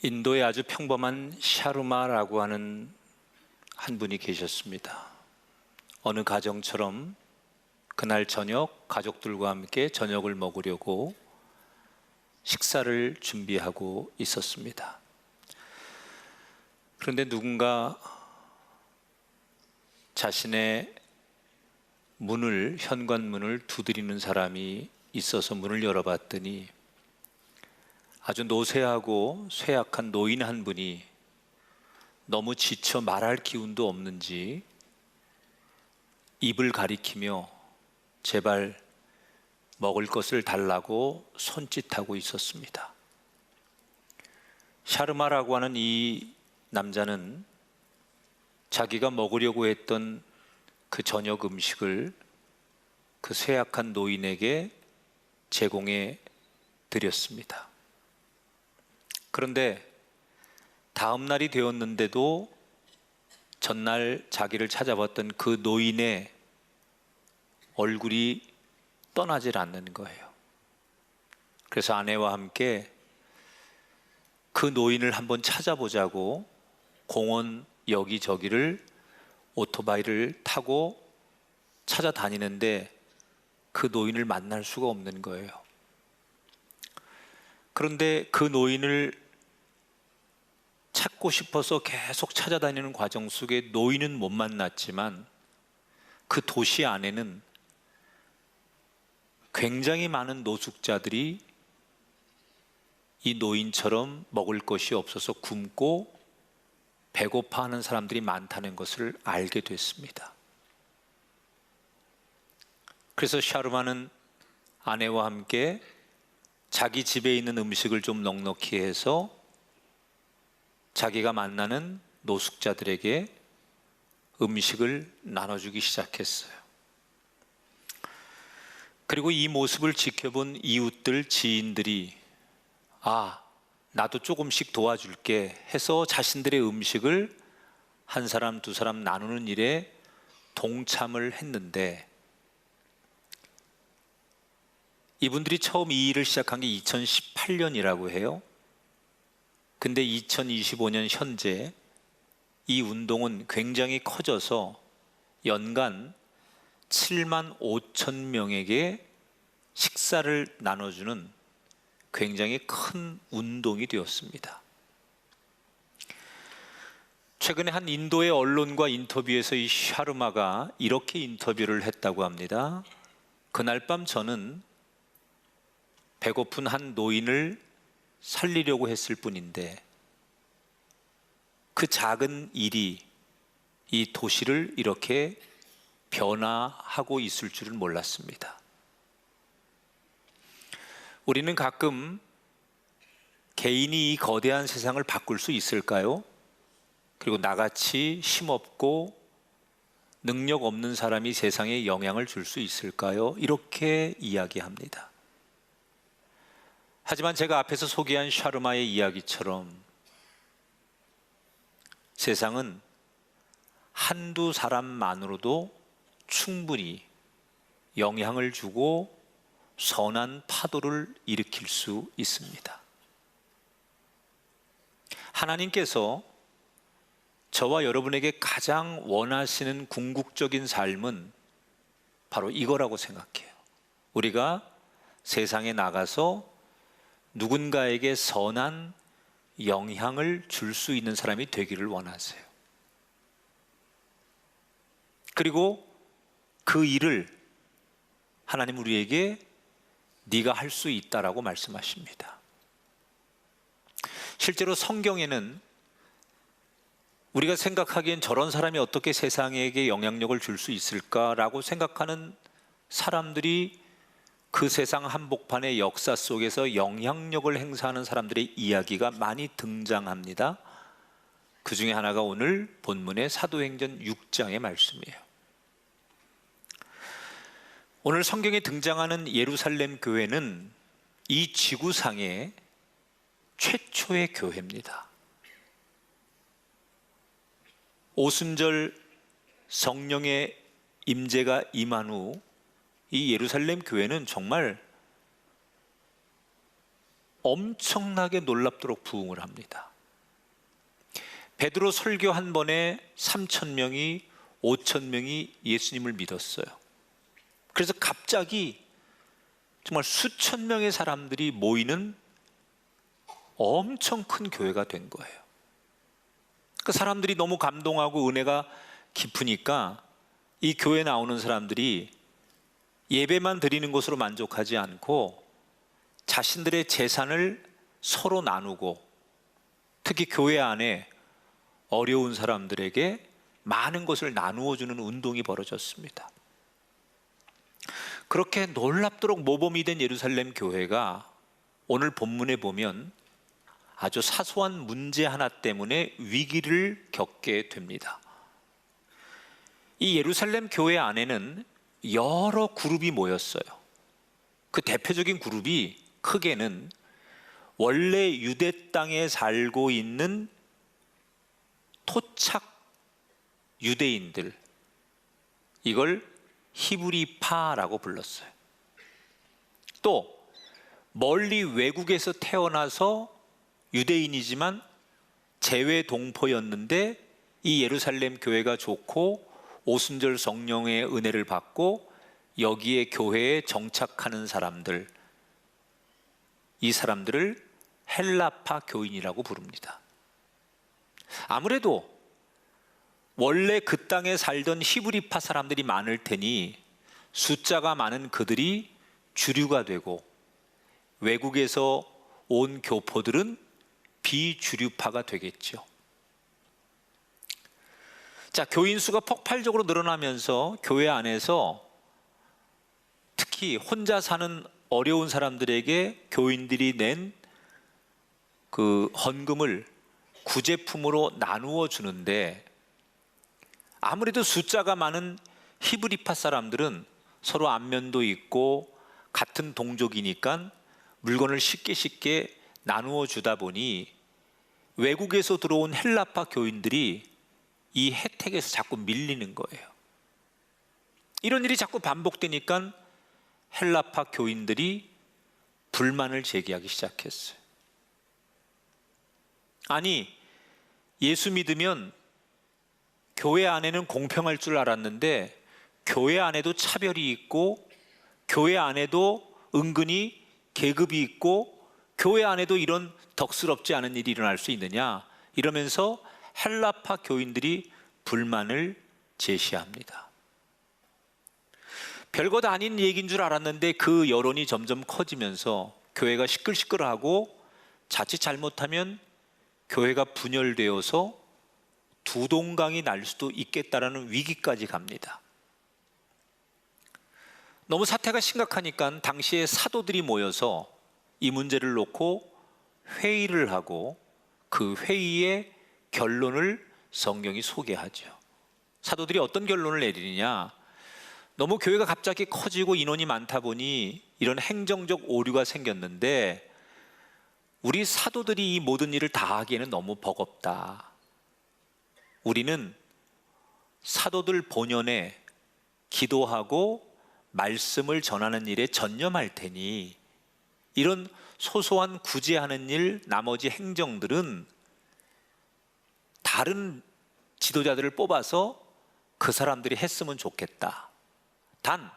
인도에 아주 평범한 샤르마라고 하는 한 분이 계셨습니다. 어느 가정처럼 그날 저녁 가족들과 함께 저녁을 먹으려고 식사를 준비하고 있었습니다. 그런데 누군가 자신의 현관문을 두드리는 사람이 있어서 문을 열어봤더니 아주 노쇠하고 쇠약한 노인 한 분이 너무 지쳐 말할 기운도 없는지 입을 가리키며 제발 먹을 것을 달라고 손짓하고 있었습니다. 샤르마라고 하는 이 남자는 자기가 먹으려고 했던 그 저녁 음식을 그 쇠약한 노인에게 제공해 드렸습니다. 그런데 다음 날이 되었는데도 전날 자기를 찾아봤던 그 노인의 얼굴이 떠나질 않는 거예요. 그래서 아내와 함께 그 노인을 한번 찾아보자고 공원 여기저기를 오토바이를 타고 찾아다니는데 그 노인을 만날 수가 없는 거예요. 그런데 그 노인을 찾고 싶어서 계속 찾아다니는 과정 속에 노인은 못 만났지만 그 도시 안에는 굉장히 많은 노숙자들이 이 노인처럼 먹을 것이 없어서 굶고 배고파하는 사람들이 많다는 것을 알게 됐습니다. 그래서 샤르마는 아내와 함께 자기 집에 있는 음식을 좀 넉넉히 해서 자기가 만나는 노숙자들에게 음식을 나눠주기 시작했어요. 그리고 이 모습을 지켜본 이웃들, 지인들이 나도 조금씩 도와줄게 해서 자신들의 음식을 한 사람, 두 사람 나누는 일에 동참을 했는데 이분들이 처음 이 일을 시작한 게 2018년이라고 해요. 근데 2025년 현재 이 운동은 굉장히 커져서 연간 7만 5천 명에게 식사를 나눠주는 굉장히 큰 운동이 되었습니다. 최근에 한 인도의 언론과 인터뷰에서 이 샤르마가 이렇게 인터뷰를 했다고 합니다. 그날 밤 저는 배고픈 한 노인을 살리려고 했을 뿐인데 그 작은 일이 이 도시를 이렇게 변화하고 있을 줄은 몰랐습니다. 우리는 가끔 개인이 이 거대한 세상을 바꿀 수 있을까요? 그리고 나같이 힘없고 능력 없는 사람이 세상에 영향을 줄 수 있을까요? 이렇게 이야기합니다. 하지만 제가 앞에서 소개한 샤르마의 이야기처럼 세상은 한두 사람만으로도 충분히 영향을 주고 선한 파도를 일으킬 수 있습니다. 하나님께서 저와 여러분에게 가장 원하시는 궁극적인 삶은 바로 이거라고 생각해요. 우리가 세상에 나가서 누군가에게 선한 영향을 줄 수 있는 사람이 되기를 원하세요. 그리고 그 일을 하나님 우리에게 네가 할 수 있다라고 말씀하십니다. 실제로 성경에는 우리가 생각하기엔 저런 사람이 어떻게 세상에게 영향력을 줄 수 있을까라고 생각하는 사람들이 그 세상 한복판의 역사 속에서 영향력을 행사하는 사람들의 이야기가 많이 등장합니다. 그 중에 하나가 오늘 본문의 사도행전 6장의 말씀이에요. 오늘 성경에 등장하는 예루살렘 교회는 이 지구상의 최초의 교회입니다. 오순절 성령의 임재가 임한 후 이 예루살렘 교회는 정말 엄청나게 놀랍도록 부흥을 합니다. 베드로 설교 한 번에 3,000명이 5,000명이 예수님을 믿었어요. 그래서 갑자기 정말 수천 명의 사람들이 모이는 엄청 큰 교회가 된 거예요. 그 사람들이 너무 감동하고 은혜가 깊으니까 이 교회 나오는 사람들이 예배만 드리는 것으로 만족하지 않고 자신들의 재산을 서로 나누고, 특히 교회 안에 어려운 사람들에게 많은 것을 나누어 주는 운동이 벌어졌습니다. 그렇게 놀랍도록 모범이 된 예루살렘 교회가 오늘 본문에 보면 아주 사소한 문제 하나 때문에 위기를 겪게 됩니다. 이 예루살렘 교회 안에는 여러 그룹이 모였어요. 그 대표적인 그룹이 크게는 원래 유대 땅에 살고 있는 토착 유대인들, 이걸 히브리파라고 불렀어요. 또 멀리 외국에서 태어나서 유대인이지만 재외 동포였는데 이 예루살렘 교회가 좋고 오순절 성령의 은혜를 받고 여기에 교회에 정착하는 사람들, 이 사람들을 헬라파 교인이라고 부릅니다. 아무래도 원래 그 땅에 살던 히브리파 사람들이 많을 테니 숫자가 많은 그들이 주류가 되고, 외국에서 온 교포들은 비주류파가 되겠죠. 자, 교인 수가 폭발적으로 늘어나면서 교회 안에서 특히 혼자 사는 어려운 사람들에게 교인들이 낸 그 헌금을 구제품으로 나누어 주는데, 아무래도 숫자가 많은 히브리파 사람들은 서로 안면도 있고 같은 동족이니까 물건을 쉽게 나누어 주다 보니 외국에서 들어온 헬라파 교인들이 이 혜택에서 자꾸 밀리는 거예요. 이런 일이 자꾸 반복되니까 헬라파 교인들이 불만을 제기하기 시작했어요. 아니, 예수 믿으면 교회 안에는 공평할 줄 알았는데 교회 안에도 차별이 있고, 교회 안에도 은근히 계급이 있고, 교회 안에도 이런 덕스럽지 않은 일이 일어날 수 있느냐, 이러면서 헬라파 교인들이 불만을 제시합니다. 별것 아닌 얘기인 줄 알았는데 그 여론이 점점 커지면서 교회가 시끌시끌하고 자칫 잘못하면 교회가 분열되어서 두동강이 날 수도 있겠다라는 위기까지 갑니다. 너무 사태가 심각하니까 당시에 사도들이 모여서 이 문제를 놓고 회의를 하고 그 회의의 결론을 성경이 소개하죠. 사도들이 어떤 결론을 내리느냐, 너무 교회가 갑자기 커지고 인원이 많다 보니 이런 행정적 오류가 생겼는데 우리 사도들이 이 모든 일을 다 하기에는 너무 버겁다. 우리는 사도들 본연에 기도하고 말씀을 전하는 일에 전념할 테니 이런 소소한 구제하는 일, 나머지 행정들은 다른 지도자들을 뽑아서 그 사람들이 했으면 좋겠다. 단,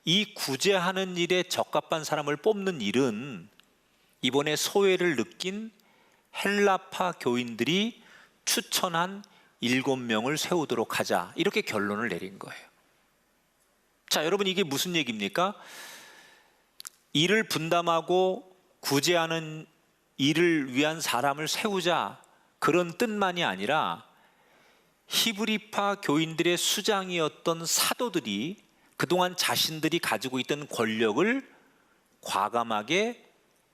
이 구제하는 일에 적합한 사람을 뽑는 일은 이번에 소외를 느낀 헬라파 교인들이 추천한 7명을 세우도록 하자, 이렇게 결론을 내린 거예요. 자, 여러분, 이게 무슨 얘기입니까? 일을 분담하고 구제하는 일을 위한 사람을 세우자, 그런 뜻만이 아니라 히브리파 교인들의 수장이었던 사도들이 그동안 자신들이 가지고 있던 권력을 과감하게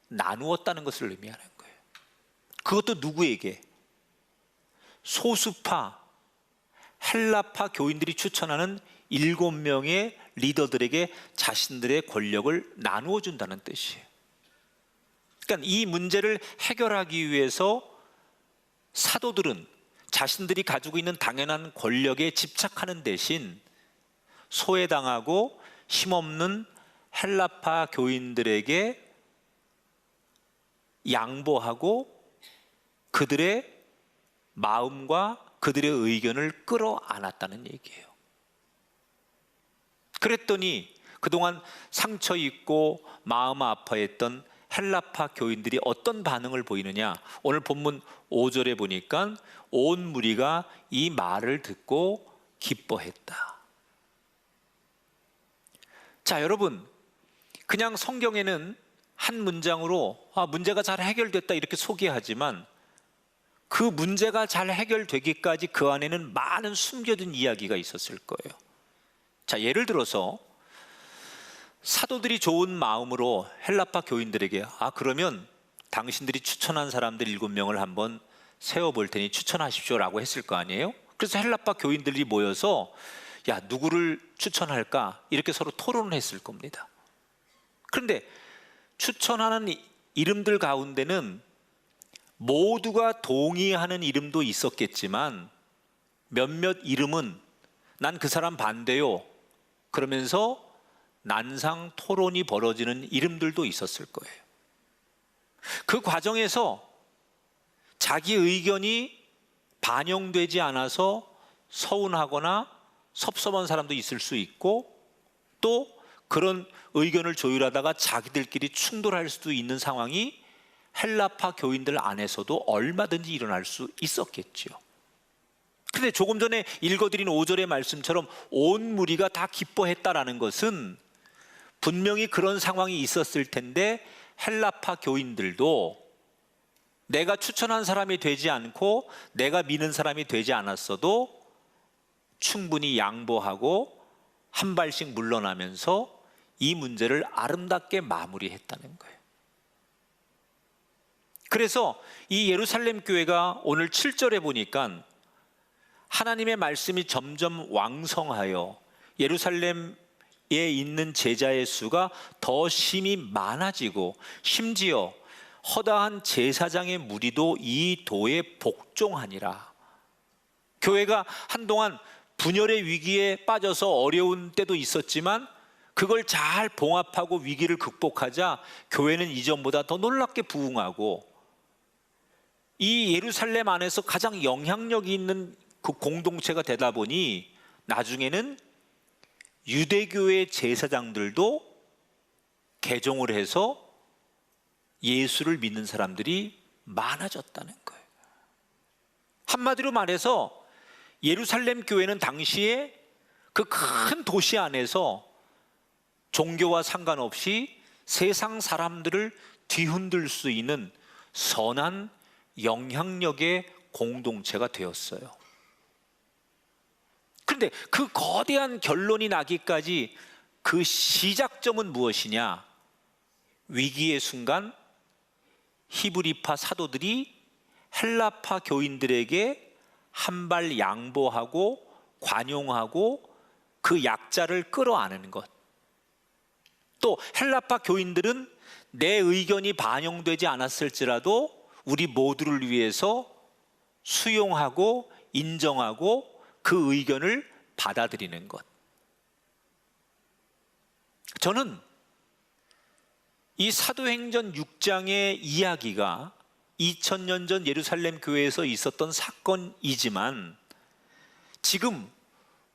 나누었다는 것을 의미하는 거예요. 그것도 누구에게? 소수파 헬라파 교인들이 추천하는 7명의 리더들에게 자신들의 권력을 나누어 준다는 뜻이에요. 그러니까 이 문제를 해결하기 위해서 사도들은 자신들이 가지고 있는 당연한 권력에 집착하는 대신 소외당하고 힘없는 헬라파 교인들에게 양보하고 그들의 마음과 그들의 의견을 끌어안았다는 얘기예요. 그랬더니 그동안 상처 있고 마음 아파했던 헬라파 교인들이 어떤 반응을 보이느냐? 오늘 본문 5절에 보니까 온 무리가 이 말을 듣고 기뻐했다. 자, 여러분, 그냥 성경에는 한 문장으로 문제가 잘 해결됐다 이렇게 소개하지만 그 문제가 잘 해결되기까지 그 안에는 많은 숨겨둔 이야기가 있었을 거예요. 자, 예를 들어서 사도들이 좋은 마음으로 헬라파 교인들에게 그러면 당신들이 추천한 사람들 7명을 한번 세워볼 테니 추천하십시오라고 했을 거 아니에요? 그래서 헬라파 교인들이 모여서 누구를 추천할까? 이렇게 서로 토론을 했을 겁니다. 그런데 추천하는 이름들 가운데는 모두가 동의하는 이름도 있었겠지만 몇몇 이름은 난 그 사람 반대요 그러면서 난상 토론이 벌어지는 이름들도 있었을 거예요. 그 과정에서 자기 의견이 반영되지 않아서 서운하거나 섭섭한 사람도 있을 수 있고 또 그런 의견을 조율하다가 자기들끼리 충돌할 수도 있는 상황이 헬라파 교인들 안에서도 얼마든지 일어날 수 있었겠죠. 그런데 조금 전에 읽어드린 5절의 말씀처럼 온 무리가 다 기뻐했다라는 것은 분명히 그런 상황이 있었을 텐데 헬라파 교인들도 내가 추천한 사람이 되지 않고 내가 미는 사람이 되지 않았어도 충분히 양보하고 한 발씩 물러나면서 이 문제를 아름답게 마무리했다는 거예요. 그래서 이 예루살렘 교회가 오늘 7절에 보니까 하나님의 말씀이 점점 왕성하여 예루살렘에 있는 제자의 수가 더 심히 많아지고 심지어 허다한 제사장의 무리도 이 도에 복종하니라. 교회가 한동안 분열의 위기에 빠져서 어려운 때도 있었지만 그걸 잘 봉합하고 위기를 극복하자 교회는 이전보다 더 놀랍게 부흥하고 이 예루살렘 안에서 가장 영향력이 있는 그 공동체가 되다 보니 나중에는 유대교의 제사장들도 개종을 해서 예수를 믿는 사람들이 많아졌다는 거예요. 한마디로 말해서 예루살렘 교회는 당시에 그 큰 도시 안에서 종교와 상관없이 세상 사람들을 뒤흔들 수 있는 선한 영향력의 공동체가 되었어요. 그런데 그 거대한 결론이 나기까지 그 시작점은 무엇이냐? 위기의 순간 히브리파 사도들이 헬라파 교인들에게 한 발 양보하고 관용하고 그 약자를 끌어안는 것. 또 헬라파 교인들은 내 의견이 반영되지 않았을지라도 우리 모두를 위해서 수용하고 인정하고 그 의견을 받아들이는 것. 저는 이 사도행전 6장의 이야기가 2000년 전 예루살렘 교회에서 있었던 사건이지만 지금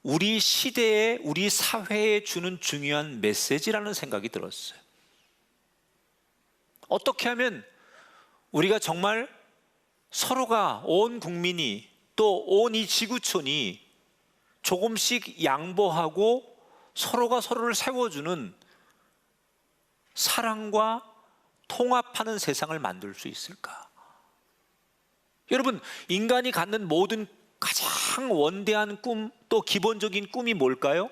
우리 시대에 우리 사회에 주는 중요한 메시지라는 생각이 들었어요. 어떻게 하면 우리가 정말 서로가 온 국민이 또 온 이 지구촌이 조금씩 양보하고 서로가 서로를 세워주는 사랑과 통합하는 세상을 만들 수 있을까? 여러분, 인간이 갖는 모든 가장 원대한 꿈, 또 기본적인 꿈이 뭘까요?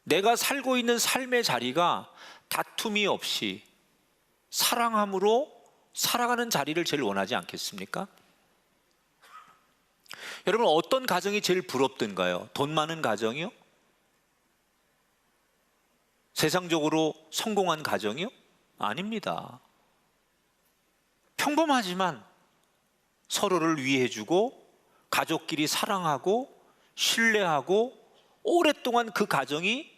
내가 살고 있는 삶의 자리가 다툼이 없이 사랑함으로 살아가는 자리를 제일 원하지 않겠습니까? 여러분, 어떤 가정이 제일 부럽던가요? 돈 많은 가정이요? 세상적으로 성공한 가정이요? 아닙니다. 평범하지만 서로를 위해주고 가족끼리 사랑하고 신뢰하고 오랫동안 그 가정이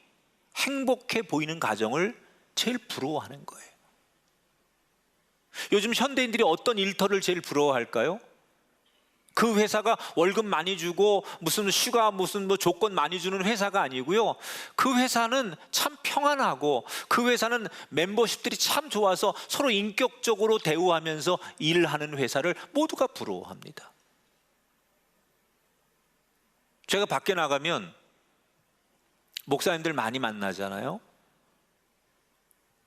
행복해 보이는 가정을 제일 부러워하는 거예요. 요즘 현대인들이 어떤 일터를 제일 부러워할까요? 그 회사가 월급 많이 주고 무슨 휴가 무슨 뭐 조건 많이 주는 회사가 아니고요. 그 회사는 참 평안하고 그 회사는 멤버십들이 참 좋아서 서로 인격적으로 대우하면서 일하는 회사를 모두가 부러워합니다. 제가 밖에 나가면 목사님들 많이 만나잖아요.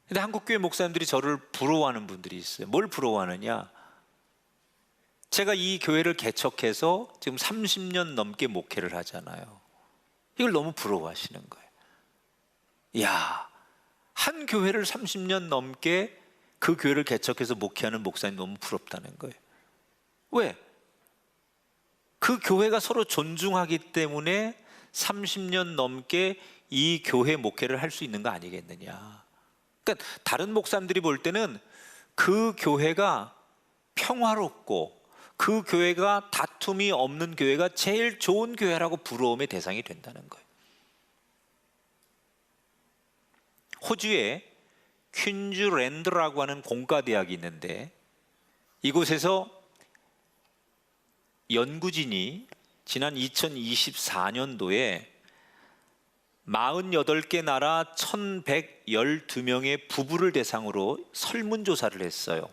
근데 한국교회 목사님들이 저를 부러워하는 분들이 있어요. 뭘 부러워하느냐? 제가 이 교회를 개척해서 지금 30년 넘게 목회를 하잖아요. 이걸 너무 부러워하시는 거예요. 이야, 한 교회를 30년 넘게 그 교회를 개척해서 목회하는 목사님 너무 부럽다는 거예요. 왜? 그 교회가 서로 존중하기 때문에 30년 넘게 이 교회 목회를 할 수 있는 거 아니겠느냐. 그러니까 다른 목사님들이 볼 때는 그 교회가 평화롭고 그 교회가 다툼이 없는 교회가 제일 좋은 교회라고 부러움의 대상이 된다는 거예요. 호주에 퀸즈랜드라고 하는 공과대학이 있는데 이곳에서 연구진이 지난 2024년도에 48개 나라 1112명의 부부를 대상으로 설문조사를 했어요.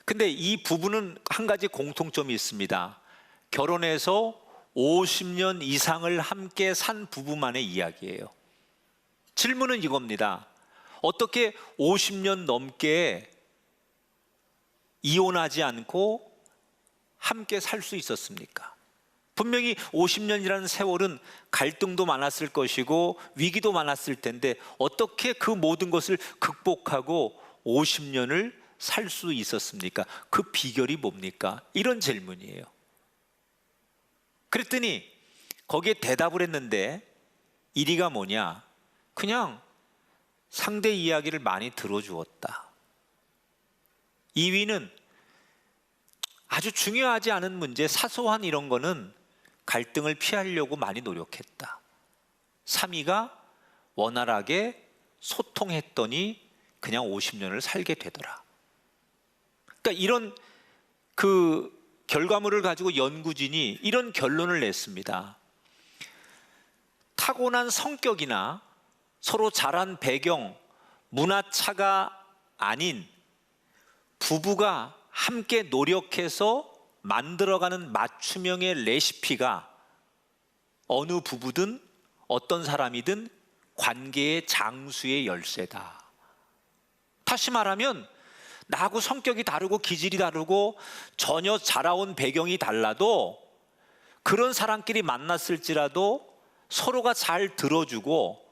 근데 이 부부는 한 가지 공통점이 있습니다. 결혼해서 50년 이상을 함께 산 부부만의 이야기예요. 질문은 이겁니다. 어떻게 50년 넘게 이혼하지 않고 함께 살 수 있었습니까? 분명히 50년이라는 세월은 갈등도 많았을 것이고 위기도 많았을 텐데 어떻게 그 모든 것을 극복하고 50년을 살 수 있었습니까? 그 비결이 뭡니까? 이런 질문이에요. 그랬더니 거기에 대답을 했는데 1위가 뭐냐? 그냥 상대 이야기를 많이 들어주었다. 2위는 아주 중요하지 않은 문제, 사소한 이런 거는 갈등을 피하려고 많이 노력했다. 3위가 원활하게 소통했더니 그냥 50년을 살게 되더라. 그러니까 이런 그 결과물을 가지고 연구진이 이런 결론을 냈습니다. 타고난 성격이나 서로 자란 배경, 문화차가 아닌 부부가 함께 노력해서 만들어가는 맞춤형의 레시피가 어느 부부든 어떤 사람이든 관계의 장수의 열쇠다. 다시 말하면 나하고 성격이 다르고 기질이 다르고 전혀 자라온 배경이 달라도 그런 사람끼리 만났을지라도 서로가 잘 들어주고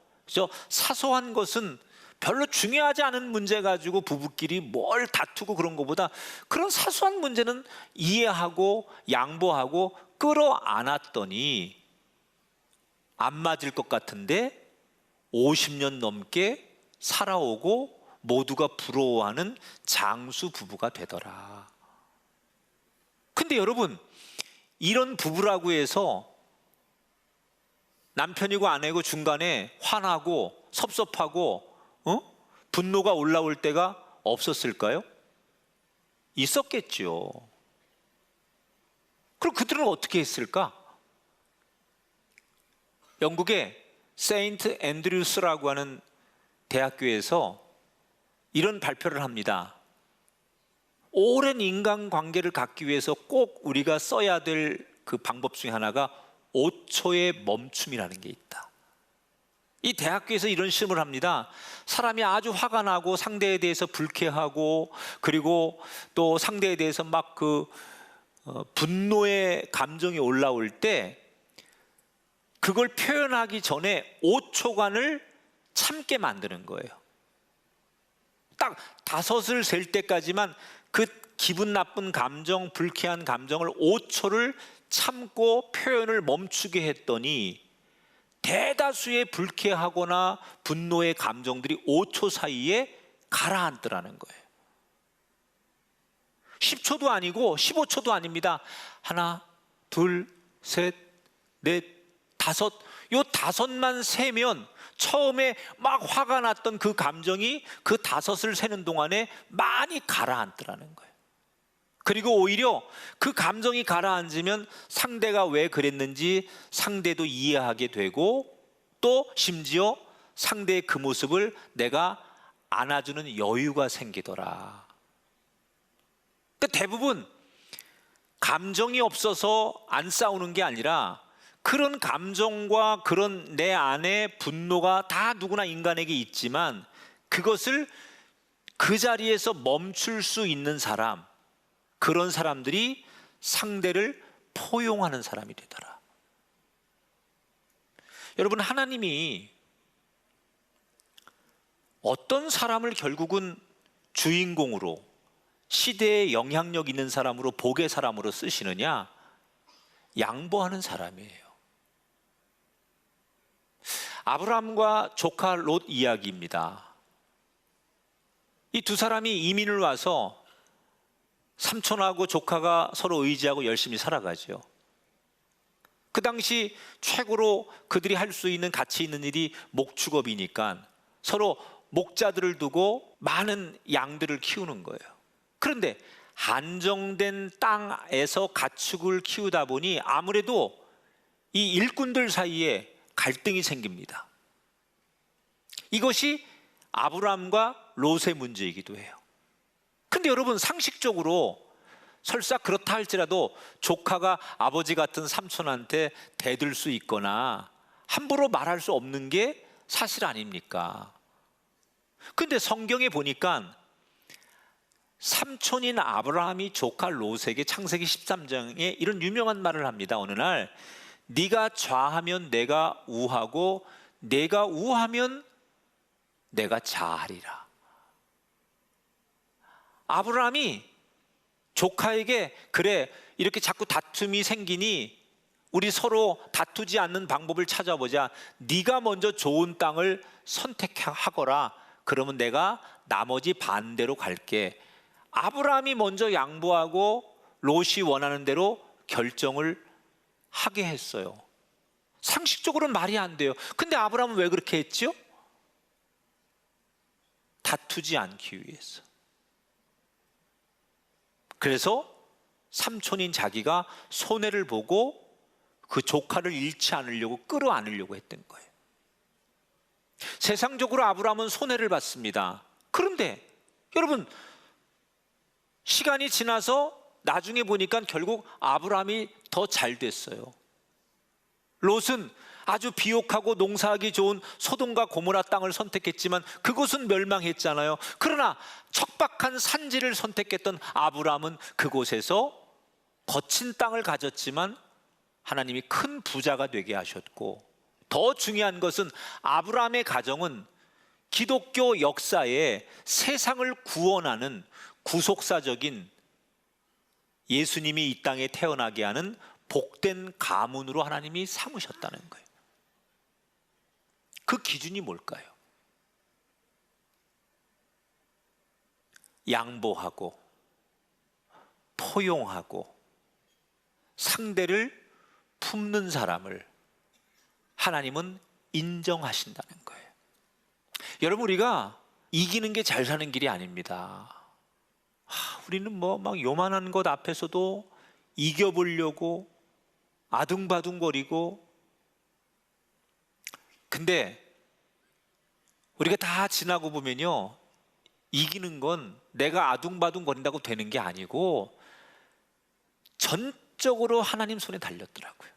사소한 것은 별로 중요하지 않은 문제 가지고 부부끼리 뭘 다투고 그런 것보다 그런 사소한 문제는 이해하고 양보하고 끌어안았더니 안 맞을 것 같은데 50년 넘게 살아오고 모두가 부러워하는 장수 부부가 되더라. 근데 여러분, 이런 부부라고 해서 남편이고 아내고 중간에 화나고 섭섭하고 분노가 올라올 때가 없었을까요? 있었겠죠. 그럼 그들은 어떻게 했을까? 영국의 세인트 앤드류스라고 하는 대학교에서 이런 발표를 합니다. 오랜 인간관계를 갖기 위해서 꼭 우리가 써야 될 그 방법 중에 하나가 5초의 멈춤이라는 게 있다. 이 대학교에서 이런 시험을 합니다. 사람이 아주 화가 나고 상대에 대해서 불쾌하고 그리고 또 상대에 대해서 막 분노의 감정이 올라올 때 그걸 표현하기 전에 5초간을 참게 만드는 거예요. 딱 5을 셀 때까지만 그 기분 나쁜 감정, 불쾌한 감정을 5초를 참고 표현을 멈추게 했더니 대다수의 불쾌하거나 분노의 감정들이 5초 사이에 가라앉더라는 거예요. 10초도 아니고 15초도 아닙니다. 하나, 둘, 셋, 넷, 다섯. 요 다섯만 세면 처음에 막 화가 났던 그 감정이 그 5을 세는 동안에 많이 가라앉더라는 거예요. 그리고 오히려 그 감정이 가라앉으면 상대가 왜 그랬는지 상대도 이해하게 되고, 또 심지어 상대의 그 모습을 내가 안아주는 여유가 생기더라. 그러니까 대부분 감정이 없어서 안 싸우는 게 아니라, 그런 감정과 그런 내 안에 분노가 다 누구나 인간에게 있지만 그것을 그 자리에서 멈출 수 있는 사람, 그런 사람들이 상대를 포용하는 사람이 되더라. 여러분, 하나님이 어떤 사람을 결국은 주인공으로, 시대에 영향력 있는 사람으로, 복의 사람으로 쓰시느냐? 양보하는 사람이에요. 아브라함과 조카 롯 이야기입니다. 이 두 사람이 이민을 와서 삼촌하고 조카가 서로 의지하고 열심히 살아가죠. 그 당시 최고로 그들이 할 수 있는 가치 있는 일이 목축업이니까 서로 목자들을 두고 많은 양들을 키우는 거예요. 그런데 한정된 땅에서 가축을 키우다 보니 아무래도 이 일꾼들 사이에 갈등이 생깁니다. 이것이 아브라함과 롯의 문제이기도 해요. 근데 여러분, 상식적으로 설사 그렇다 할지라도 조카가 아버지 같은 삼촌한테 대들 수 있거나 함부로 말할 수 없는 게 사실 아닙니까? 근데 성경에 보니까 삼촌인 아브라함이 조카 롯에게 창세기 13장에 이런 유명한 말을 합니다. 어느 날, 네가 좌하면 내가 우하고 내가 우하면 내가 좌하리라. 아브라함이 조카에게, 그래, 이렇게 자꾸 다툼이 생기니 우리 서로 다투지 않는 방법을 찾아보자. 네가 먼저 좋은 땅을 선택하거라. 그러면 내가 나머지 반대로 갈게. 아브라함이 먼저 양보하고 롯이 원하는 대로 결정을 하게 했어요. 상식적으로는 말이 안 돼요. 근데 아브라함은 왜 그렇게 했죠? 다투지 않기 위해서. 그래서 삼촌인 자기가 손해를 보고 그 조카를 잃지 않으려고 끌어안으려고 했던 거예요. 세상적으로 아브라함은 손해를 봤습니다. 그런데 여러분, 시간이 지나서 나중에 보니까 결국 아브라함이 더 잘 됐어요. 롯은 아주 비옥하고 농사하기 좋은 소돔과 고모라 땅을 선택했지만 그곳은 멸망했잖아요. 그러나 척박한 산지를 선택했던 아브라함은 그곳에서 거친 땅을 가졌지만 하나님이 큰 부자가 되게 하셨고, 더 중요한 것은 아브라함의 가정은 기독교 역사에 세상을 구원하는 구속사적인, 예수님이 이 땅에 태어나게 하는 복된 가문으로 하나님이 삼으셨다는 거예요. 그 기준이 뭘까요? 양보하고 포용하고 상대를 품는 사람을 하나님은 인정하신다는 거예요. 여러분, 우리가 이기는 게 잘 사는 길이 아닙니다. 우리는 막 요만한 것 앞에서도 이겨보려고 아둥바둥거리고, 근데 우리가 다 지나고 보면요, 이기는 건 내가 아둥바둥거린다고 되는 게 아니고 전적으로 하나님 손에 달렸더라고요.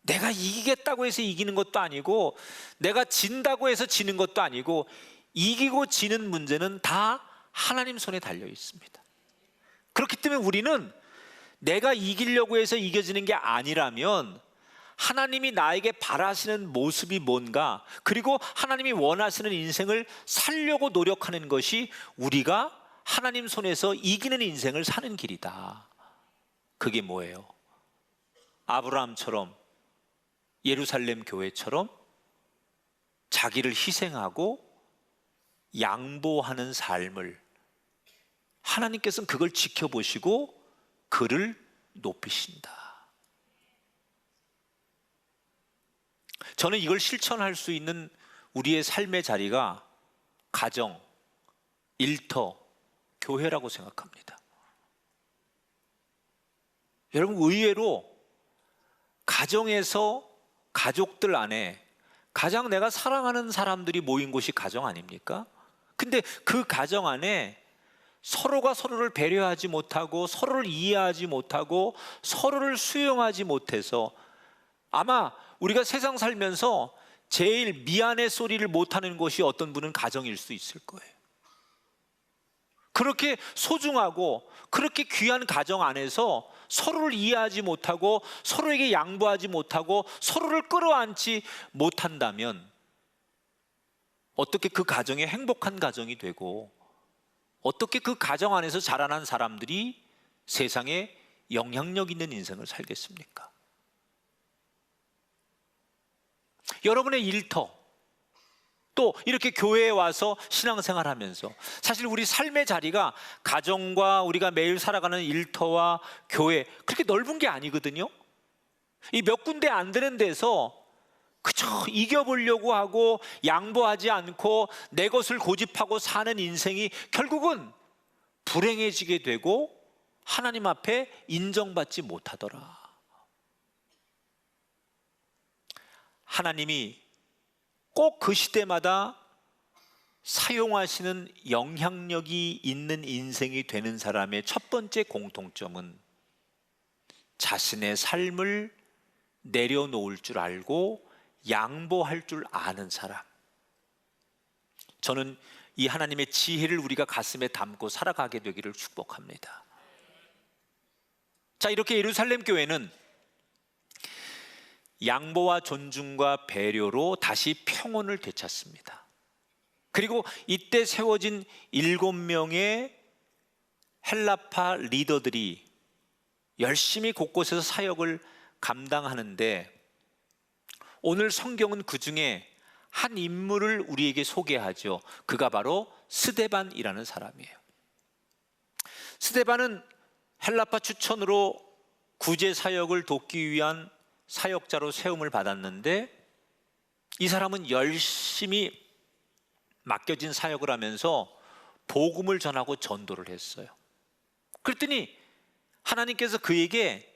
내가 이기겠다고 해서 이기는 것도 아니고 내가 진다고 해서 지는 것도 아니고, 이기고 지는 문제는 다 하나님 손에 달려 있습니다. 그렇기 때문에 우리는 내가 이기려고 해서 이겨지는 게 아니라면 하나님이 나에게 바라시는 모습이 뭔가, 그리고 하나님이 원하시는 인생을 살려고 노력하는 것이 우리가 하나님 손에서 이기는 인생을 사는 길이다. 그게 뭐예요? 아브라함처럼, 예루살렘 교회처럼 자기를 희생하고 양보하는 삶을, 하나님께서는 그걸 지켜보시고 그를 높이신다. 저는 이걸 실천할 수 있는 우리의 삶의 자리가 가정, 일터, 교회라고 생각합니다. 여러분, 의외로 가정에서, 가족들 안에 가장 내가 사랑하는 사람들이 모인 곳이 가정 아닙니까? 근데 그 가정 안에 서로가 서로를 배려하지 못하고, 서로를 이해하지 못하고, 서로를 수용하지 못해서 아마 우리가 세상 살면서 제일 미안해 소리를 못하는 곳이 어떤 분은 가정일 수 있을 거예요. 그렇게 소중하고 그렇게 귀한 가정 안에서 서로를 이해하지 못하고, 서로에게 양보하지 못하고, 서로를 끌어안지 못한다면 어떻게 그 가정이 행복한 가정이 되고, 어떻게 그 가정 안에서 자라난 사람들이 세상에 영향력 있는 인생을 살겠습니까? 여러분의 일터, 또 이렇게 교회에 와서 신앙생활 하면서, 사실 우리 삶의 자리가 가정과 우리가 매일 살아가는 일터와 교회, 그렇게 넓은 게 아니거든요. 이 몇 군데 안 되는 데서 그저 이겨보려고 하고 양보하지 않고 내 것을 고집하고 사는 인생이 결국은 불행해지게 되고 하나님 앞에 인정받지 못하더라. 하나님이 꼭 그 시대마다 사용하시는 영향력이 있는 인생이 되는 사람의 첫 번째 공통점은 자신의 삶을 내려놓을 줄 알고 양보할 줄 아는 사람. 저는 이 하나님의 지혜를 우리가 가슴에 담고 살아가게 되기를 축복합니다. 자, 이렇게 예루살렘 교회는 양보와 존중과 배려로 다시 평온을 되찾습니다. 그리고 이때 세워진 7명의 헬라파 리더들이 열심히 곳곳에서 사역을 감당하는데, 오늘 성경은 그 중에 한 인물을 우리에게 소개하죠. 그가 바로 스데반이라는 사람이에요. 스데반은 헬라파 추천으로 구제 사역을 돕기 위한 사역자로 세움을 받았는데, 이 사람은 열심히 맡겨진 사역을 하면서 복음을 전하고 전도를 했어요. 그랬더니 하나님께서 그에게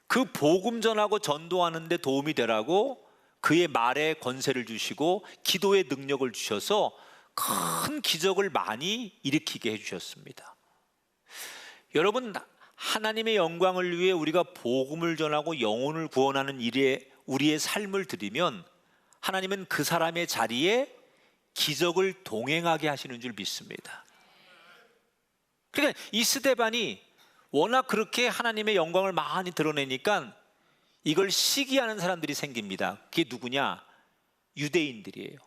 그 복음 전하고 전도하는 데 도움이 되라고 그의 말에 권세를 주시고 기도의 능력을 주셔서 큰 기적을 많이 일으키게 해주셨습니다. 여러분, 하나님의 영광을 위해 우리가 복음을 전하고 영혼을 구원하는 일에 우리의 삶을 드리면 하나님은 그 사람의 자리에 기적을 동행하게 하시는 줄 믿습니다. 그러니까 이 스데반이 워낙 그렇게 하나님의 영광을 많이 드러내니까 이걸 시기하는 사람들이 생깁니다. 그게 누구냐? 유대인들이에요.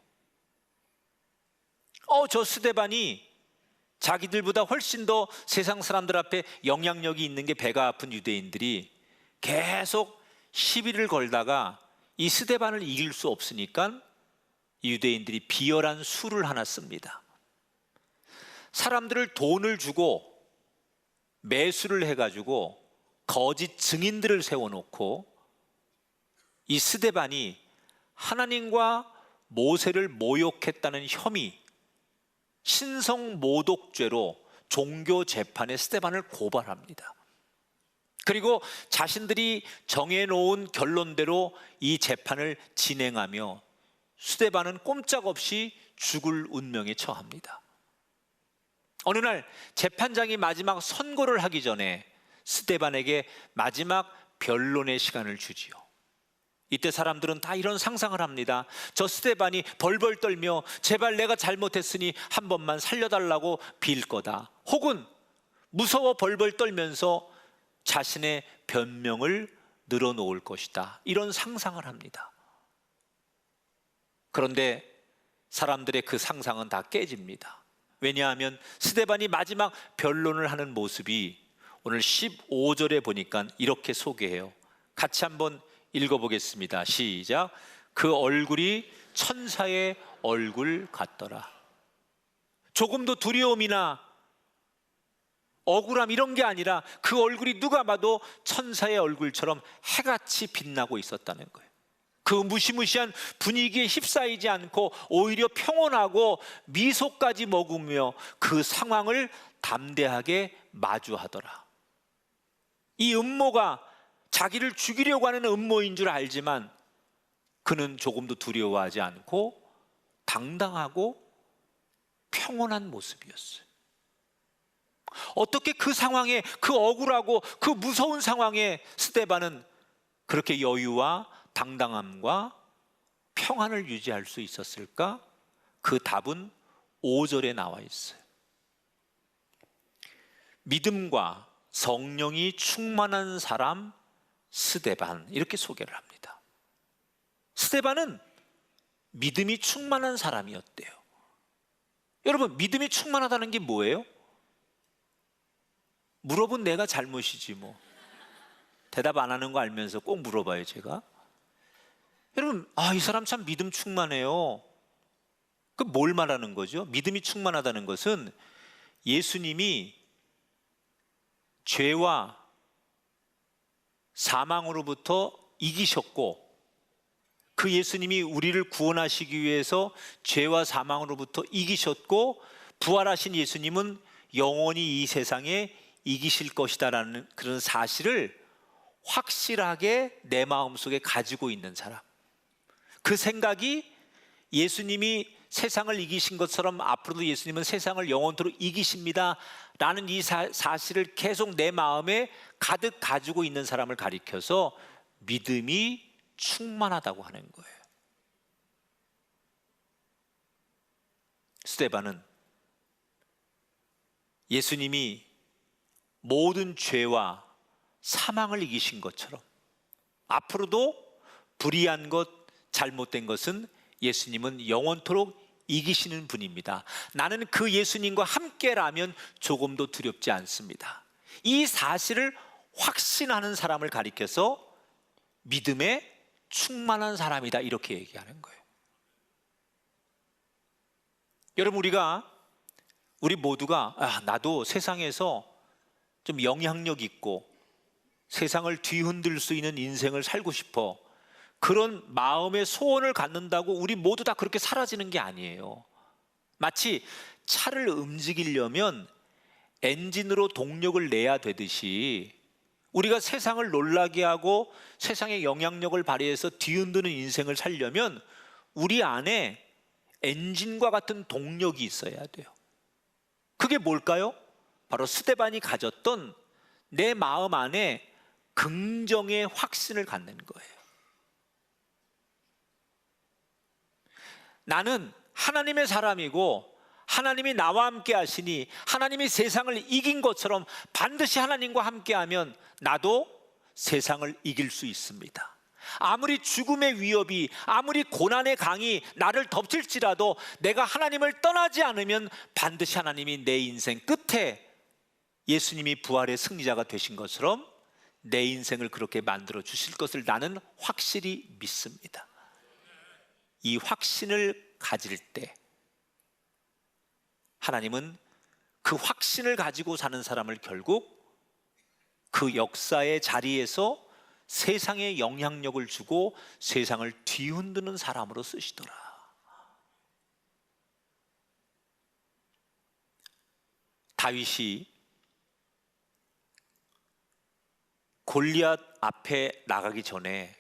저 스데반이 자기들보다 훨씬 더 세상 사람들 앞에 영향력이 있는 게 배가 아픈 유대인들이 계속 시비를 걸다가 이 스데반을 이길 수 없으니까 유대인들이 비열한 수를 하나 씁니다. 사람들을 돈을 주고 매수를 해가지고 거짓 증인들을 세워놓고 이 스데반이 하나님과 모세를 모욕했다는 혐의, 신성 모독죄로 종교 재판에 스데반을 고발합니다. 그리고 자신들이 정해놓은 결론대로 이 재판을 진행하며 스데반은 꼼짝없이 죽을 운명에 처합니다. 어느 날 재판장이 마지막 선고를 하기 전에 스데반에게 마지막 변론의 시간을 주지요. 이때 사람들은 다 이런 상상을 합니다. 저 스데반이 벌벌 떨며 제발 내가 잘못했으니 한 번만 살려달라고 빌 거다. 혹은 무서워 벌벌 떨면서 자신의 변명을 늘어놓을 것이다. 이런 상상을 합니다. 그런데 사람들의 그 상상은 다 깨집니다. 왜냐하면 스데반이 마지막 변론을 하는 모습이 오늘 15절에 보니까 이렇게 소개해요. 같이 한번 읽어보겠습니다. 시작. 그 얼굴이 천사의 얼굴 같더라. 조금도 두려움이나 억울함 이런 게 아니라 그 얼굴이 누가 봐도 천사의 얼굴처럼 해같이 빛나고 있었다는 거예요. 그 무시무시한 분위기에 휩싸이지 않고 오히려 평온하고 미소까지 머금으며 그 상황을 담대하게 마주하더라. 이 음모가 자기를 죽이려고 하는 음모인 줄 알지만 그는 조금도 두려워하지 않고 당당하고 평온한 모습이었어요. 어떻게 그 상황에, 그 억울하고 그 무서운 상황에 스데반은 그렇게 여유와 당당함과 평안을 유지할 수 있었을까? 그 답은 5절에 나와 있어요. 믿음과 성령이 충만한 사람 스데반, 이렇게 소개를 합니다. 스데반은 믿음이 충만한 사람이었대요. 여러분, 믿음이 충만하다는 게 뭐예요? 물어본 내가 잘못이지 뭐. 대답 안 하는 거 알면서 꼭 물어봐요, 제가. 여러분, 이 사람 참 믿음 충만해요. 그 뭘 말하는 거죠? 믿음이 충만하다는 것은 예수님이 죄와 사망으로부터 이기셨고, 그 예수님이 우리를 구원하시기 위해서 죄와 사망으로부터 이기셨고, 부활하신 예수님은 영원히 이 세상에 이기실 것이다라는 그런 사실을 확실하게 내 마음속에 가지고 있는 사람, 그 생각이 예수님이 세상을 이기신 것처럼 앞으로도 예수님은 세상을 영원토록 이기십니다 라는 이 사실을 계속 내 마음에 가득 가지고 있는 사람을 가리켜서 믿음이 충만하다고 하는 거예요. 스데반은 예수님이 모든 죄와 사망을 이기신 것처럼 앞으로도 불의한 것, 잘못된 것은 예수님은 영원토록 이기시는 분입니다. 나는 그 예수님과 함께라면 조금도 두렵지 않습니다. 이 사실을 확신하는 사람을 가리켜서 믿음에 충만한 사람이다, 이렇게 얘기하는 거예요. 여러분, 우리 모두가 나도 세상에서 좀 영향력 있고 세상을 뒤흔들 수 있는 인생을 살고 싶어, 그런 마음의 소원을 갖는다고 우리 모두 다 그렇게 사라지는 게 아니에요. 마치 차를 움직이려면 엔진으로 동력을 내야 되듯이 우리가 세상을 놀라게 하고 세상에 영향력을 발휘해서 뒤흔드는 인생을 살려면 우리 안에 엔진과 같은 동력이 있어야 돼요. 그게 뭘까요? 바로 스데반이 가졌던 내 마음 안에 긍정의 확신을 갖는 거예요. 나는 하나님의 사람이고 하나님이 나와 함께 하시니 하나님이 세상을 이긴 것처럼 반드시 하나님과 함께하면 나도 세상을 이길 수 있습니다. 아무리 죽음의 위협이, 아무리 고난의 강이 나를 덮칠지라도 내가 하나님을 떠나지 않으면 반드시 하나님이 내 인생 끝에 예수님이 부활의 승리자가 되신 것처럼 내 인생을 그렇게 만들어 주실 것을 나는 확실히 믿습니다. 이 확신을 가질 때 하나님은 그 확신을 가지고 사는 사람을 결국 그 역사의 자리에서 세상에 영향력을 주고 세상을 뒤흔드는 사람으로 쓰시더라. 다윗이 골리앗 앞에 나가기 전에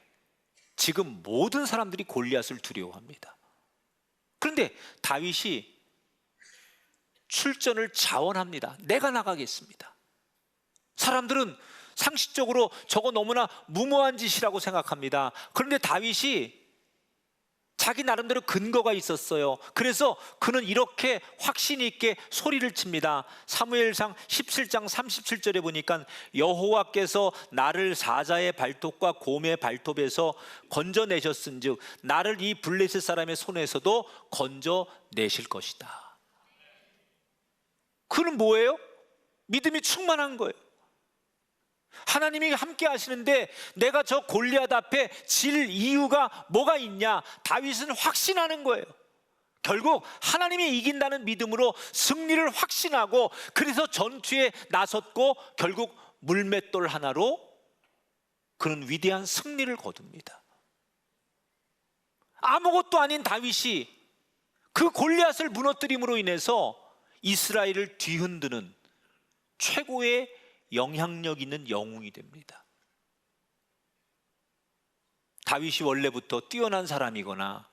지금 모든 사람들이 골리앗을 두려워합니다. 그런데 다윗이 출전을 자원합니다. 내가 나가겠습니다. 사람들은 상식적으로 저거 너무나 무모한 짓이라고 생각합니다. 그런데 다윗이 자기 나름대로 근거가 있었어요. 그래서 그는 이렇게 확신 있게 소리를 칩니다. 사무엘상 17장 37절에 보니까 여호와께서 나를 사자의 발톱과 곰의 발톱에서 건져내셨은즉 나를 이 블레셋 사람의 손에서도 건져내실 것이다. 그는 뭐예요? 믿음이 충만한 거예요. 하나님이 함께 하시는데 내가 저 골리앗 앞에 질 이유가 뭐가 있냐? 다윗은 확신하는 거예요. 결국 하나님이 이긴다는 믿음으로 승리를 확신하고 그래서 전투에 나섰고 결국 물맷돌 하나로 그는 위대한 승리를 거둡니다. 아무것도 아닌 다윗이 그 골리앗을 무너뜨림으로 인해서 이스라엘을 뒤흔드는 최고의 영향력 있는 영웅이 됩니다. 다윗이 원래부터 뛰어난 사람이거나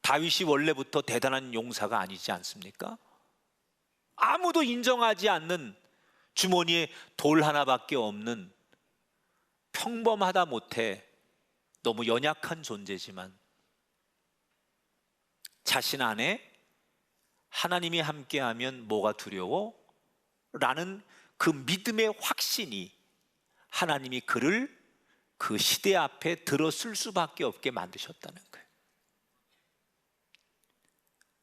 다윗이 원래부터 대단한 용사가 아니지 않습니까? 아무도 인정하지 않는 주머니에 돌 하나밖에 없는 평범하다 못해 너무 연약한 존재지만 자신 안에 하나님이 함께하면 뭐가 두려워? 라는 그 믿음의 확신이 하나님이 그를 그 시대 앞에 들어설 수밖에 없게 만드셨다는 거예요.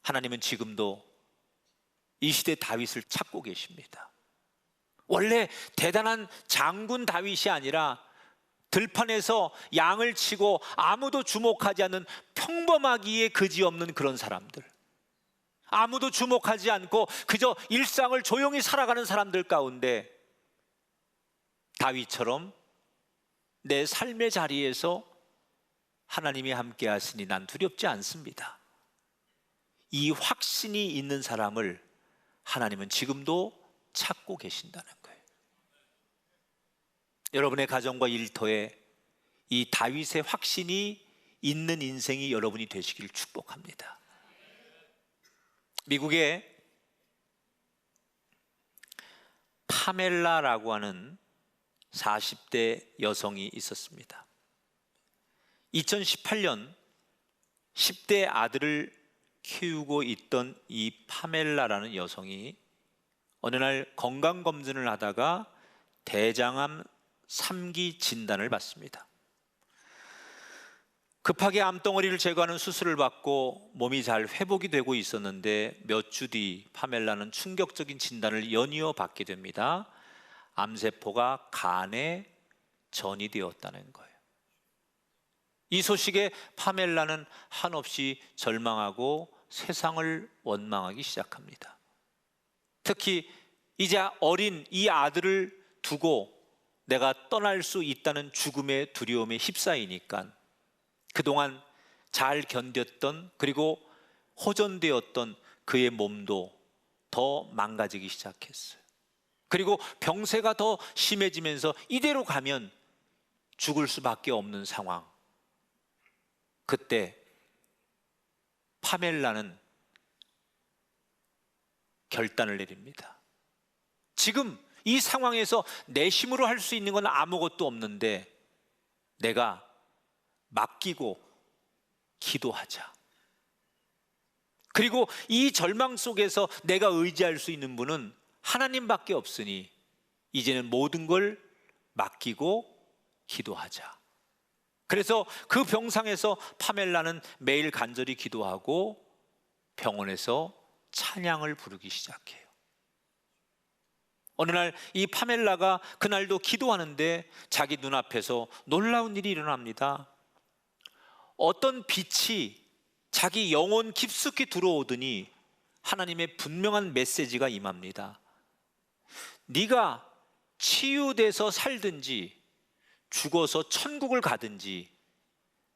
하나님은 지금도 이 시대 다윗을 찾고 계십니다. 원래 대단한 장군 다윗이 아니라 들판에서 양을 치고 아무도 주목하지 않는 평범하기에 그지없는 그런 사람들, 아무도 주목하지 않고 그저 일상을 조용히 살아가는 사람들 가운데 다윗처럼 내 삶의 자리에서 하나님이 함께 하시니 난 두렵지 않습니다, 이 확신이 있는 사람을 하나님은 지금도 찾고 계신다는 거예요. 여러분의 가정과 일터에 이 다윗의 확신이 있는 인생이 여러분이 되시길 축복합니다. 미국에 파멜라라고 하는 40대 여성이 있었습니다. 2018년 10대 아들을 키우고 있던 이 파멜라라는 여성이 어느 날 건강검진을 하다가 대장암 3기 진단을 받습니다. 급하게 암덩어리를 제거하는 수술을 받고 몸이 잘 회복이 되고 있었는데 몇 주 뒤 파멜라는 충격적인 진단을 연이어 받게 됩니다. 암세포가 간에 전이되었다는 거예요. 이 소식에 파멜라는 한없이 절망하고 세상을 원망하기 시작합니다. 특히 이제 어린 이 아들을 두고 내가 떠날 수 있다는 죽음의 두려움에 휩싸이니까 그동안 잘 견뎠던 그리고 호전되었던 그의 몸도 더 망가지기 시작했어요. 그리고 병세가 더 심해지면서 이대로 가면 죽을 수밖에 없는 상황. 그때 파멜라는 결단을 내립니다. 지금 이 상황에서 내 힘으로 할 수 있는 건 아무것도 없는데 내가 맡기고 기도하자. 그리고 이 절망 속에서 내가 의지할 수 있는 분은 하나님밖에 없으니 이제는 모든 걸 맡기고 기도하자. 그래서 그 병상에서 파멜라는 매일 간절히 기도하고 병원에서 찬양을 부르기 시작해요. 어느 날 이 파멜라가 그날도 기도하는데 자기 눈앞에서 놀라운 일이 일어납니다. 어떤 빛이 자기 영혼 깊숙이 들어오더니 하나님의 분명한 메시지가 임합니다. 네가 치유돼서 살든지 죽어서 천국을 가든지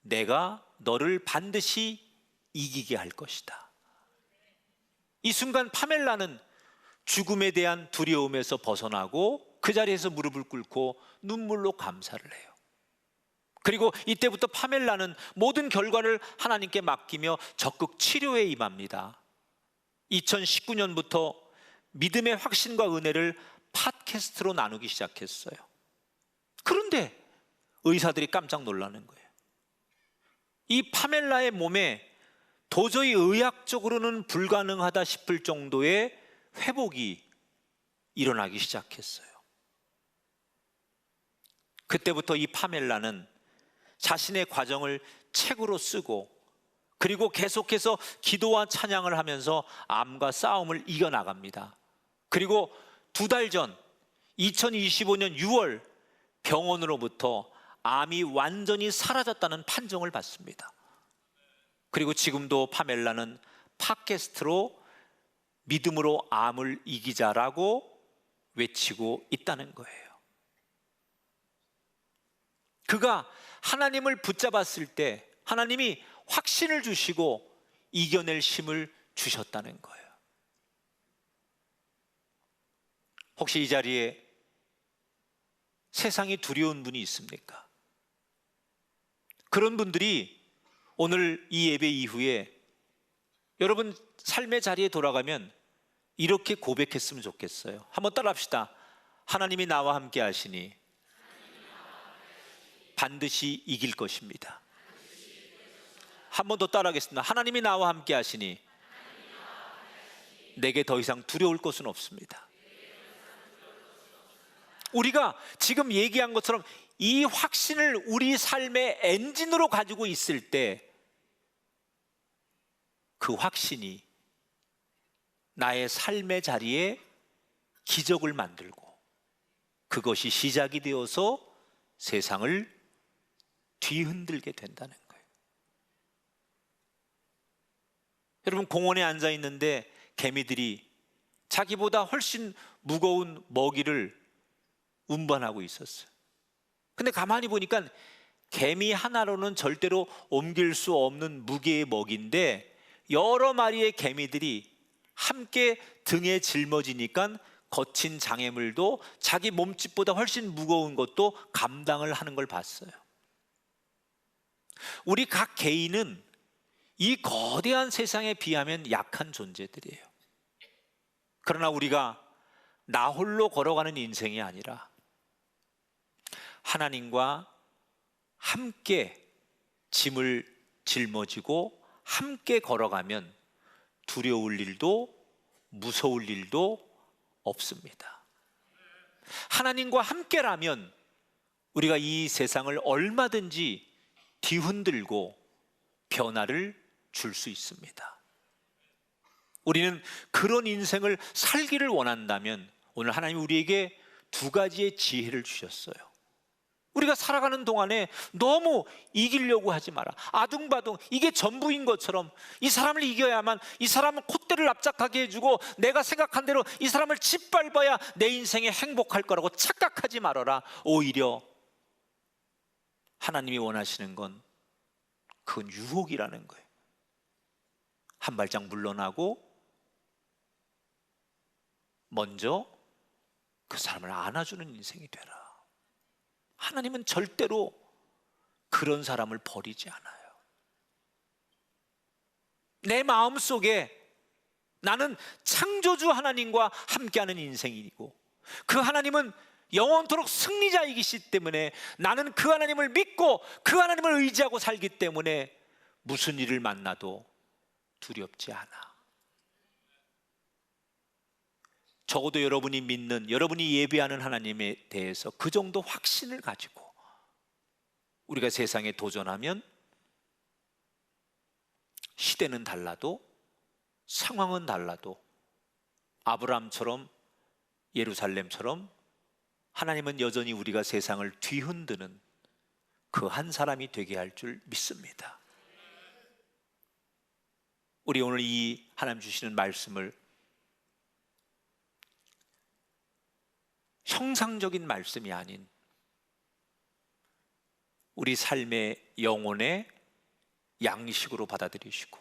내가 너를 반드시 이기게 할 것이다. 이 순간 파멜라는 죽음에 대한 두려움에서 벗어나고 그 자리에서 무릎을 꿇고 눈물로 감사를 해요. 그리고 이때부터 파멜라는 모든 결과를 하나님께 맡기며 적극 치료에 임합니다. 2019년부터 믿음의 확신과 은혜를 팟캐스트로 나누기 시작했어요. 그런데 의사들이 깜짝 놀라는 거예요. 이 파멜라의 몸에 도저히 의학적으로는 불가능하다 싶을 정도의 회복이 일어나기 시작했어요. 그때부터 이 파멜라는 자신의 과정을 책으로 쓰고 그리고 계속해서 기도와 찬양을 하면서 암과 싸움을 이겨나갑니다. 그리고 2달 전 2025년 6월 병원으로부터 암이 완전히 사라졌다는 판정을 받습니다. 그리고 지금도 파멜라는 팟캐스트로 믿음으로 암을 이기자라고 외치고 있다는 거예요. 그가 하나님을 붙잡았을 때 하나님이 확신을 주시고 이겨낼 힘을 주셨다는 거예요. 혹시 이 자리에 세상이 두려운 분이 있습니까? 그런 분들이 오늘 이 예배 이후에 여러분 삶의 자리에 돌아가면 이렇게 고백했으면 좋겠어요. 한번 따라합시다. 하나님이 나와 함께 하시니 반드시 이길 것입니다. 한 번 더 따라하겠습니다. 하나님이 나와 함께 하시니 내게 더 이상 두려울 것은 없습니다. 우리가 지금 얘기한 것처럼 이 확신을 우리 삶의 엔진으로 가지고 있을 때 그 확신이 나의 삶의 자리에 기적을 만들고 그것이 시작이 되어서 세상을 뒤흔들게 된다는 거예요. 여러분, 공원에 앉아 있는데 개미들이 자기보다 훨씬 무거운 먹이를 운반하고 있었어요. 근데 가만히 보니까 개미 하나로는 절대로 옮길 수 없는 무게의 먹이인데 여러 마리의 개미들이 함께 등에 짊어지니까 거친 장애물도 자기 몸집보다 훨씬 무거운 것도 감당을 하는 걸 봤어요. 우리 각 개인은 이 거대한 세상에 비하면 약한 존재들이에요. 그러나 우리가 나 홀로 걸어가는 인생이 아니라 하나님과 함께 짐을 짊어지고 함께 걸어가면 두려울 일도 무서울 일도 없습니다. 하나님과 함께라면 우리가 이 세상을 얼마든지 뒤흔들고 변화를 줄 수 있습니다. 우리는 그런 인생을 살기를 원한다면 오늘 하나님 우리에게 두 가지의 지혜를 주셨어요. 우리가 살아가는 동안에 너무 이기려고 하지 마라. 아둥바둥 이게 전부인 것처럼 이 사람을 이겨야만, 이 사람은 콧대를 납작하게 해주고 내가 생각한 대로 이 사람을 짓밟아야 내 인생에 행복할 거라고 착각하지 말아라. 오히려 하나님이 원하시는 건 그건 유혹이라는 거예요. 한 발짝 물러나고 먼저 그 사람을 안아주는 인생이 되라. 하나님은 절대로 그런 사람을 버리지 않아요. 내 마음속에 나는 창조주 하나님과 함께하는 인생이고 그 하나님은 영원토록 승리자이기 때문에 나는 그 하나님을 믿고 그 하나님을 의지하고 살기 때문에 무슨 일을 만나도 두렵지 않아. 적어도 여러분이 믿는, 여러분이 예배하는 하나님에 대해서 그 정도 확신을 가지고 우리가 세상에 도전하면 시대는 달라도 상황은 달라도 아브라함처럼 예루살렘처럼 하나님은 여전히 우리가 세상을 뒤흔드는 그 한 사람이 되게 할 줄 믿습니다. 우리 오늘 이 하나님 주시는 말씀을 형상적인 말씀이 아닌 우리 삶의 영혼의 양식으로 받아들이시고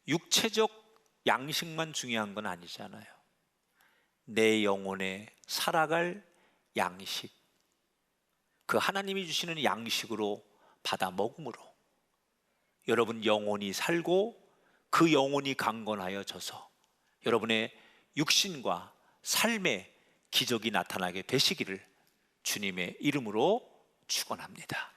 육체적 양식만 중요한 건 아니잖아요. 내 영혼에 살아갈 양식, 그 하나님이 주시는 양식으로 받아 먹음으로 여러분 영혼이 살고 그 영혼이 강건하여져서 여러분의 육신과 삶의 기적이 나타나게 되시기를 주님의 이름으로 축원합니다.